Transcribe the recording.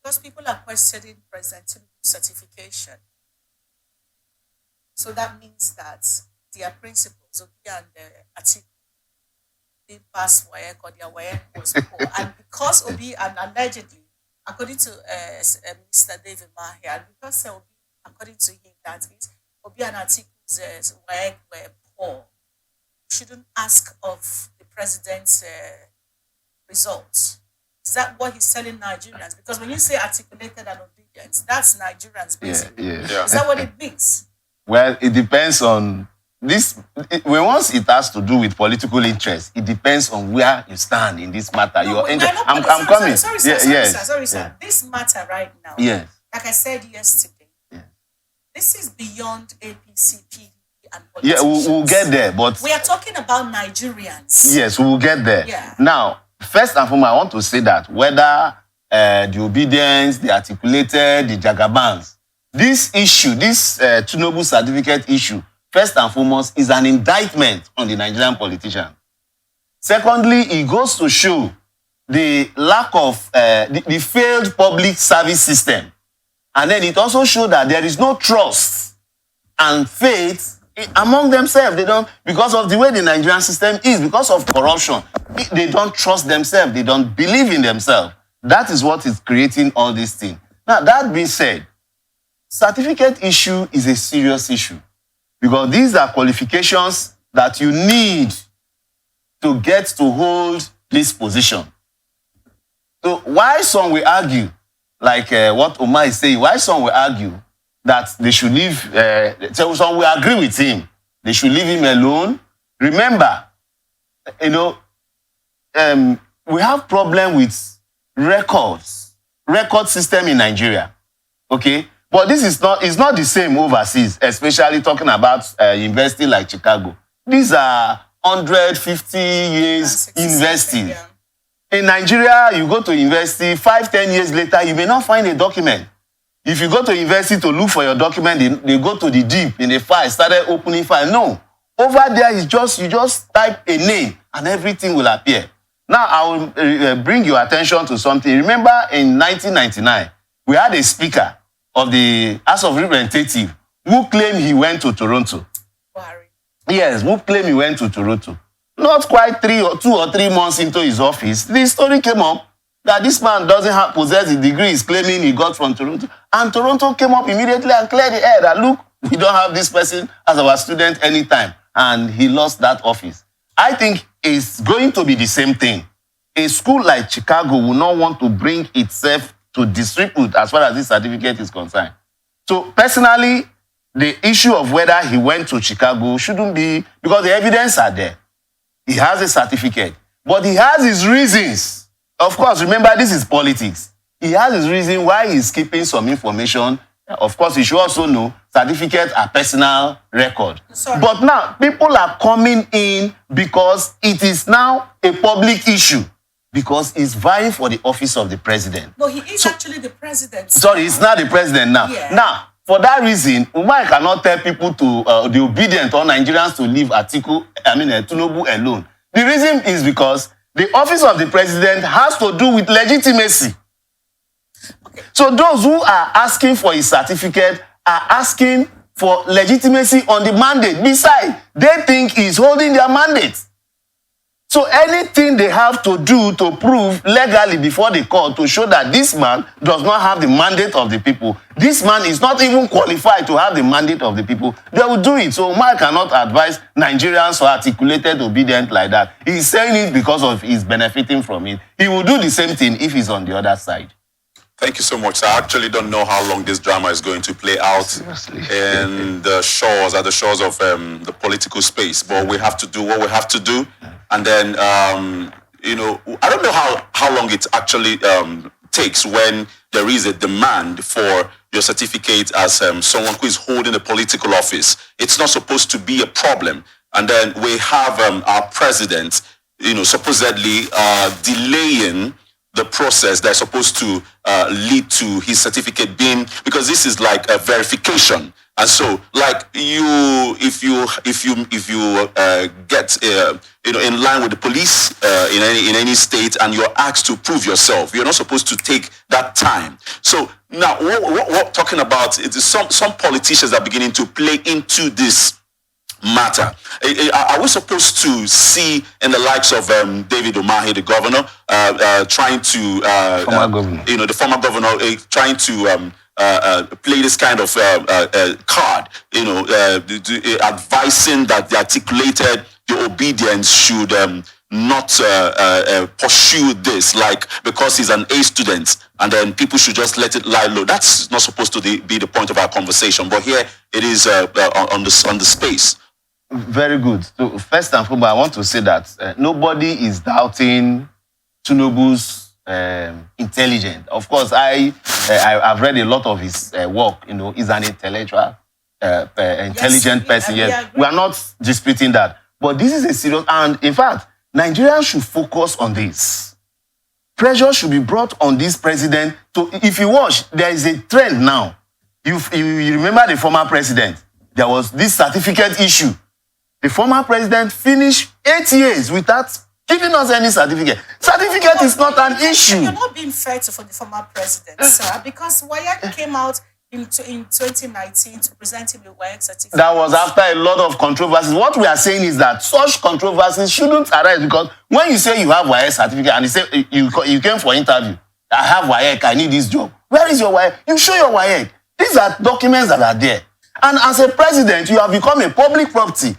because people are questioning President Tinubu's certification. So that means that their principles, Obi and Atiku, didn't pass WAEC or their WAEC was poor. And because Obi, and allegedly, according to Mr. David Umahi, and because Obi, according to him, that is, Obi and Atiku's WAEC were poor, you shouldn't ask of the president's results. Is that what he's telling Nigerians? Because when you say articulated and obedient, that's Nigerians basically. Yeah. Is that what it means? Well, it depends on this. Once it has to do with political interest, it depends on where you stand in this matter. I'm coming. Sorry, sir. This matter right now. Yes. Like I said yesterday, this is beyond APC, PDP, and politicians. Yeah, we'll get there, but we are talking about Nigerians. Yes, we'll get there. Yeah. Now, first and foremost, I want to say that whether the Obedients, the Articulated, the Jagabans, this issue, this Tinubu certificate issue, first and foremost, is an indictment on the Nigerian politician. Secondly, it goes to show the lack of the failed public service system. And then it also shows that there is no trust and faith among themselves. They don't, because of the way the Nigerian system is, because of corruption, they don't trust themselves. They don't believe in themselves. That is what is creating all these things. Now, that being said, certificate issue is a serious issue because these are qualifications that you need to get to hold this position. So why some will argue, like what Umahi is saying, why some will argue that they should leave, some will agree with him, they should leave him alone. Remember, we have problem with record system in Nigeria, okay? But this is not, it's not the same overseas, especially talking about university like Chicago. These are 150 years university. Yeah. In Nigeria, you go to university, 5-10 years later, you may not find a document. If you go to university to look for your document, they go to the deep in the file, started opening file. No. Over there, you just type a name and everything will appear. Now, I will bring your attention to something. Remember, in 1999, we had a speaker of the House of Representatives who claimed he went to Toronto. Buhari. Yes, who claimed he went to Toronto. Not quite 2 or 3 months into his office, the story came up that this man doesn't possess the degree he's claiming he got from Toronto. And Toronto came up immediately and cleared the air that, look, we don't have this person as our student anytime. And he lost that office. I think it's going to be the same thing. A school like Chicago will not want to bring itself to disrepute as far as this certificate is concerned. So personally, the issue of whether he went to Chicago shouldn't be, because the evidence are there. He has a certificate, but he has his reasons. Of course, remember, this is politics. He has his reason why he's keeping some information. Of course, you should also know certificates are personal record. Sorry. But now, people are coming in because it is now a public issue, because he's vying for the office of the president. No, he is actually the president. Sorry, he's not the president now. Yeah. Now, for that reason, Umahi cannot tell people to, the Obedient or Nigerians to leave Tinubu alone. The reason is because the office of the president has to do with legitimacy. Okay. So those who are asking for his certificate are asking for legitimacy on the mandate. Besides, they think he's holding their mandate. So anything they have to do to prove legally before the court to show that this man does not have the mandate of the people, this man is not even qualified to have the mandate of the people, they will do it. So Umahi cannot advise Nigerians or articulated obedient like that. He's saying it because of he's benefiting from it. He will do the same thing if he's on the other side. Thank you so much. I actually don't know how long this drama is going to play out. Seriously. In the shores, at the shores of the political space. But we have to do what we have to do. And then, I don't know how long it actually takes when there is a demand for your certificate as someone who is holding a political office. It's not supposed to be a problem. And then we have our president, supposedly delaying the process that's supposed to lead to his certificate being, because this is like a verification. And so, like if you get in line with the police in any state, and you're asked to prove yourself, you're not supposed to take that time. So now, what we're talking about is some politicians are beginning to play into this matter. Are we supposed to see in the likes of David Umahi, the governor, trying to Former governor. the former governor, trying to play this kind of card, advising that the articulated, the Obidients should not pursue this, like, because he's an A student, and then people should just let it lie low. That's not supposed to be the point of our conversation, but here it is on the space. Very good. So first and foremost, I want to say that nobody is doubting Tinubu's intelligence. Of course, I've read a lot of his work. He's an intellectual, intelligent person. Yes, we are not disputing that. But this is a serious, and in fact, Nigerians should focus on this. Pressure should be brought on this president. If you watch, there is a trend now. You remember the former president? There was this certificate issue. The former president finished 8 years without giving us any certificate. Certificate is not an issue. You're not being fair to the former president, sir, because WAEC came out in 2019 to present him with WAEC certificate. That was after a lot of controversies. What we are saying is that such controversies shouldn't arise, because when you say you have WAEC certificate and you say you came for interview, I have WAEC, I need this job. Where is your WAEC? You show your WAEC. These are documents that are there. And as a president, you have become a public property.